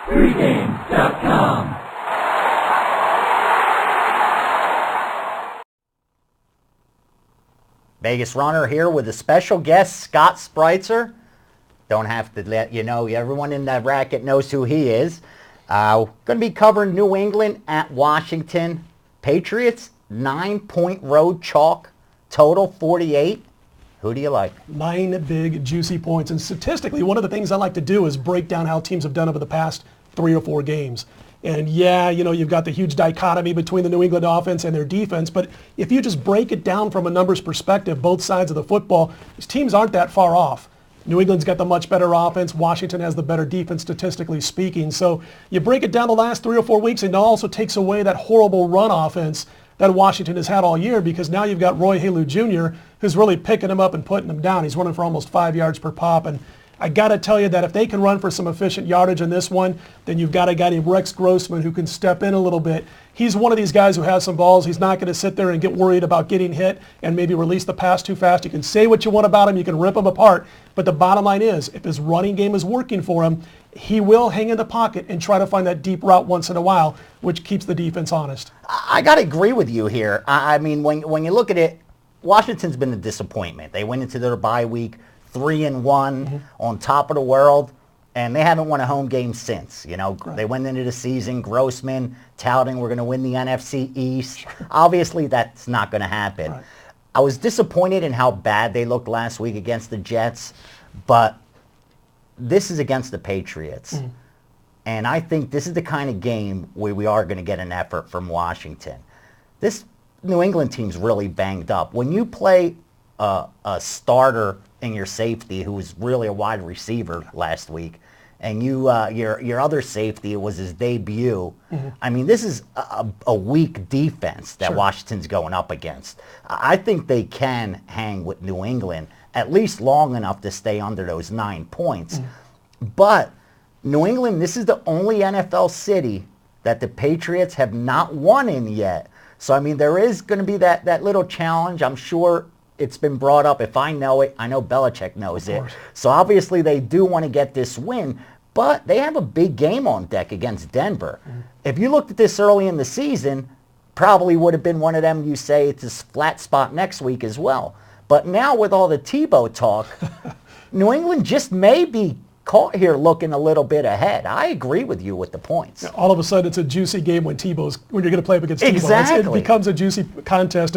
Pregame.com. Vegas Runner here with a special guest, Scott Spreitzer. Don't have to let you know. Everyone in that racket knows who he is. Going to be covering New England at Washington. Patriots, 9-point road chalk, total 48. Who do you like? 9 big, juicy points. And statistically, one of the things I like to do is break down how teams have done over the past 3 or 4 games. And yeah, you've got the huge dichotomy between the New England offense and their defense, but if you just break it down from a numbers perspective, both sides of the football, these teams aren't that far off. New England's got the much better offense. Washington has the better defense, statistically speaking. So you break it down the last 3 or 4 weeks, and it also takes away that horrible run offense that Washington has had all year, because now you've got Roy Halu Jr., who's really picking him up and putting him down. He's running for almost 5 yards per pop, and I got to tell you that if they can run for some efficient yardage in this one, then you've got a guy named Rex Grossman who can step in a little bit. He's one of these guys who has some balls. He's not going to sit there and get worried about getting hit and maybe release the pass too fast. You can say what you want about him. You can rip him apart. But the bottom line is, if his running game is working for him, he will hang in the pocket and try to find that deep route once in a while, which keeps the defense honest. I got to agree with you here. I mean, when you look at it, Washington's been a disappointment. They went into their bye week 3-1 on top of the world, and they haven't won a home game since. Right. They went into the season, Grossman touting we're going to win the NFC East. Obviously, that's not going to happen. Right. I was disappointed in how bad they looked last week against the Jets, but this is against the Patriots. And I think this is the kind of game where we are going to get an effort from Washington. This New England team's really banged up. When you play a starter in your safety, who was really a wide receiver last week, and your other safety, it was his debut. I mean, this is a weak defense that Washington's going up against. I think they can hang with New England at least long enough to stay under those 9 points. But New England, this is the only NFL city that the Patriots have not won in yet. So, I mean, there is going to be that little challenge. I'm sure it's been brought up. If I know it, I know Belichick knows it. So obviously they do want to get this win, but they have a big game on deck against Denver. If you looked at this early in the season, probably would have been one of them you say it's a flat spot next week as well. But now with all the Tebow talk, New England just may be caught here looking a little bit ahead. I agree with you with the points. All of a sudden, it's a juicy game when you're going to play up against Tebow. Exactly. It becomes a juicy contest.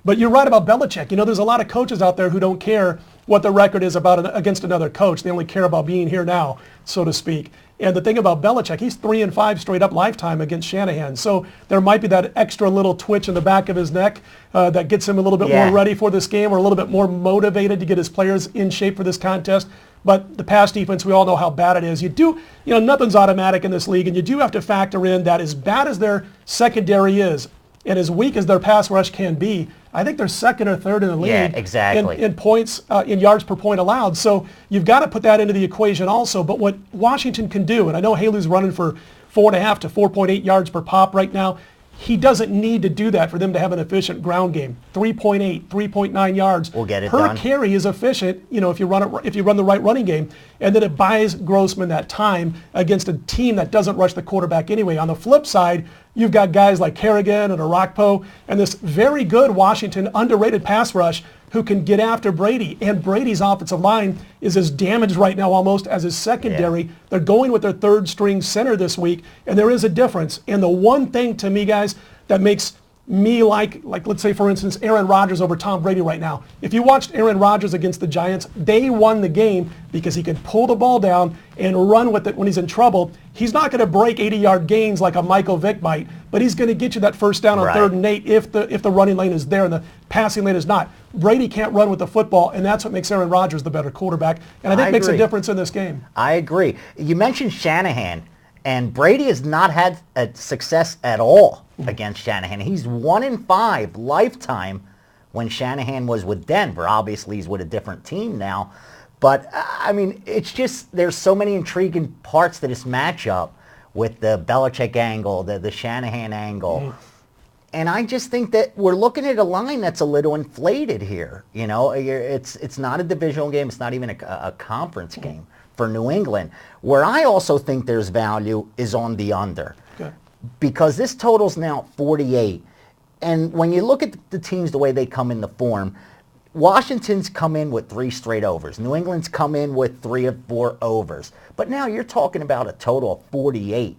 But you're right about Belichick. There's a lot of coaches out there who don't care what the record is against another coach. They only care about being here now, so to speak. And the thing about Belichick, he's 3-5 straight up lifetime against Shanahan. So there might be that extra little twitch in the back of his neck that gets him a little bit more ready for this game, or a little bit more motivated to get his players in shape for this contest. But the pass defense, we all know how bad it is. Nothing's automatic in this league, and you do have to factor in that as bad as their secondary is, and as weak as their pass rush can be, I think they're second or third in the league in points, in yards per point allowed. So you've got to put that into the equation also. But what Washington can do, and I know Halu's running for 4.5 to 4.8 yards per pop right now, he doesn't need to do that for them to have an efficient ground game. 3.8, 3.9 yards we'll get it per done. carry is efficient, if you run the right running game, and then it buys Grossman that time against a team that doesn't rush the quarterback anyway. On the flip side, you've got guys like Kerrigan and Arakpo and this very good Washington underrated pass rush who can get after Brady. And Brady's offensive line is as damaged right now almost as his secondary. They're going with their third string center this week, and there is a difference. And the one thing to me, guys, that makes me like let's say, for instance, Aaron Rodgers over Tom Brady right now. If you watched Aaron Rodgers against the Giants, they won the game because he can pull the ball down and run with it when he's in trouble. He's not going to break 80-yard gains like a Michael Vick might, but he's going to get you that first down on 3rd and 8 if the running lane is there and the passing lane is not. Brady can't run with the football, and that's what makes Aaron Rodgers the better quarterback, and I think makes a difference in this game. I agree. You mentioned Shanahan, and Brady has not had a success at all against Shanahan. He's 1-5 lifetime when Shanahan was with Denver. Obviously, he's with a different team now. But, I mean, it's just there's so many intriguing parts to this matchup with the Belichick angle, the Shanahan angle. And I just think that we're looking at a line that's a little inflated here. It's not a divisional game. It's not even a conference game. for New England. Where I also think there's value is on the under. Okay. Because this total's now 48. And when you look at the teams the way they come in the form, Washington's come in with 3 straight overs. New England's come in with 3 or 4 overs. But now you're talking about a total of 48.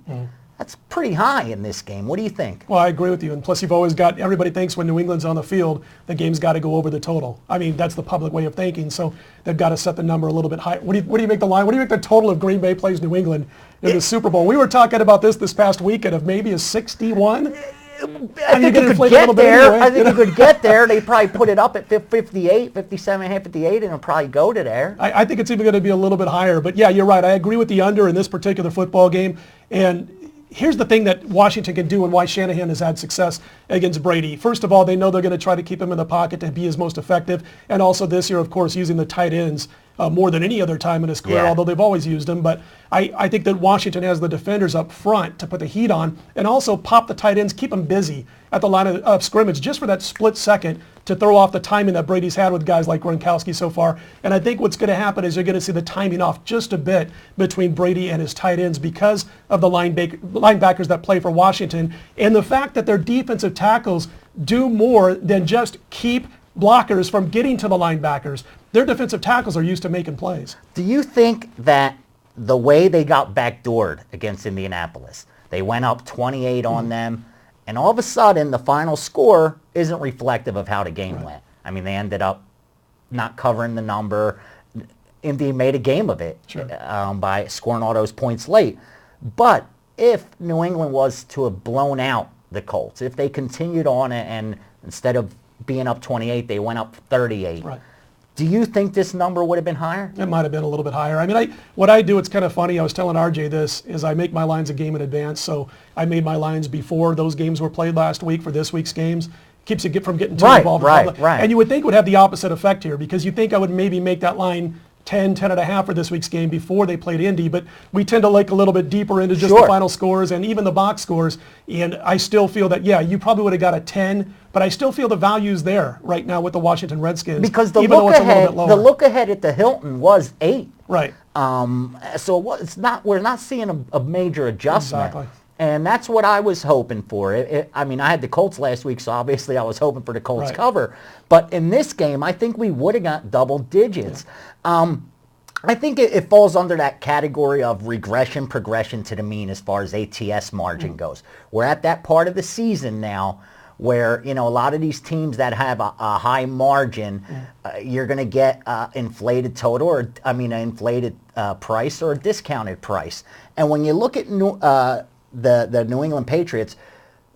That's pretty high in this game. What do you think? Well, I agree with you. And plus, you've always got, everybody thinks when New England's on the field, the game's got to go over the total. I mean, that's the public way of thinking. So they've got to set the number a little bit higher. What do you make the line? What do you make the total of Green Bay plays New England in the Super Bowl? We were talking about this past weekend of maybe a 61. I think you could get there. Anyway, I think you could get there. They probably put it up at 58, 57, 58, and it'll probably go to there. I think it's even going to be a little bit higher. But yeah, you're right. I agree with the under in this particular football game. And here's the thing that Washington can do and why Shanahan has had success against Brady. First of all, they know they're going to try to keep him in the pocket to be his most effective. And also this year, of course, using the tight ends more than any other time in his career, although they've always used them. But I think that Washington has the defenders up front to put the heat on and also pop the tight ends, keep them busy at the line of scrimmage just for that split second to throw off the timing that Brady's had with guys like Gronkowski so far. And I think what's going to happen is you're going to see the timing off just a bit between Brady and his tight ends because of the linebackers that play for Washington and the fact that their defensive tackles do more than just keep blockers from getting to the linebackers. Their defensive tackles are used to making plays. Do you think that the way they got backdoored against Indianapolis, they went up 28 on them, and all of a sudden the final score isn't reflective of how the game went? I mean, they ended up not covering the number. Indy made a game of it by scoring all those points late. But if New England was to have blown out the Colts, if they continued on and instead of being up 28, they went up 38. Right. Do you think this number would have been higher? It might have been a little bit higher. I mean, what I do, it's kind of funny. I was telling RJ this, is I make my lines a game in advance. So I made my lines before those games were played last week for this week's games. Keeps you from getting too involved. Right. And you would think it would have the opposite effect here because you think I would maybe make that line 10 and a half for this week's game before they played Indy, but we tend to look a little bit deeper into just the final scores and even the box scores, and I still feel that, you probably would have got a 10, but I still feel the value's there right now with the Washington Redskins, because the even though it's a little bit lower. The look ahead at the Hilton was 8. Right. So we're not seeing a major adjustment. Exactly. And that's what I was hoping for. I mean, I had the Colts last week, so obviously I was hoping for the Colts cover. But in this game, I think we would have got double digits. I think it falls under that category of regression, progression to the mean as far as ATS margin goes. We're at that part of the season now where, a lot of these teams that have a high margin, you're going to get inflated total an inflated price or a discounted price. And when you look at the New England Patriots,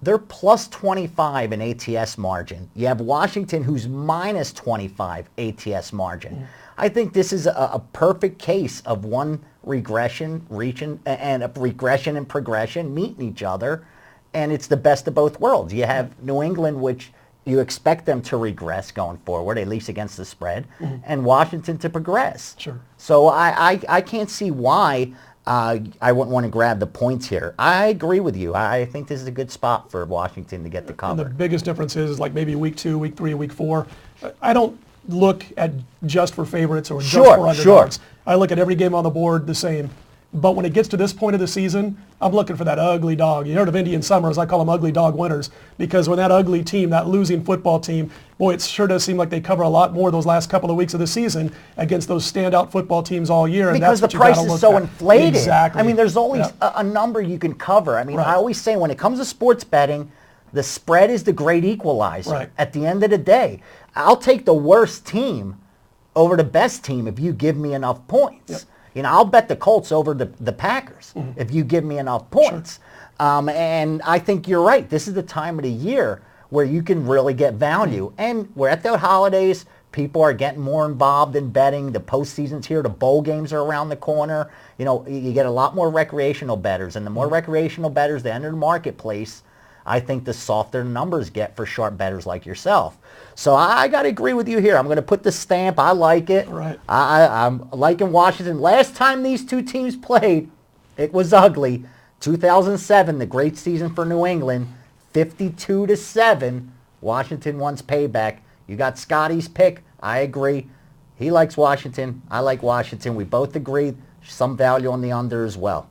they're plus 25 in ATS margin. You have Washington, who's minus 25 ATS margin. I think this is a perfect case of one regression and a regression and progression meeting each other, and it's the best of both worlds. You have New England, which you expect them to regress going forward, at least against the spread, and Washington to progress. Sure. So I can't see why I wouldn't want to grab the points here. I agree with you. I think this is a good spot for Washington to get the cover. And the biggest difference is like maybe week 2, week 3, week 4. I don't look at just for favorites or just for underdogs. I look at every game on the board the same. But when it gets to this point of the season, I'm looking for that ugly dog. You heard of Indian Summers. I call them ugly dog winners because when that ugly team, that losing football team, boy, it sure does seem like they cover a lot more those last couple of weeks of the season against those standout football teams all year. And because that's the price is so inflated. Exactly. I mean, there's always a number you can cover. I mean, I always say when it comes to sports betting, the spread is the great equalizer. At the end of the day, I'll take the worst team over the best team if you give me enough points. I'll bet the Colts over the Packers if you give me enough points. And I think you're right. This is the time of the year where you can really get value. And we're at the holidays. People are getting more involved in betting. The postseason's here. The bowl games are around the corner. You get a lot more recreational bettors. And the more recreational bettors that enter the marketplace, I think the softer the numbers get for sharp bettors like yourself. So I got to agree with you here. I'm going to put the stamp. I like it. Right. I'm liking Washington. Last time these two teams played, it was ugly. 2007, the great season for New England, 52-7. Washington wants payback. You got Scotty's pick. I agree. He likes Washington. I like Washington. We both agree. some value on the under as well.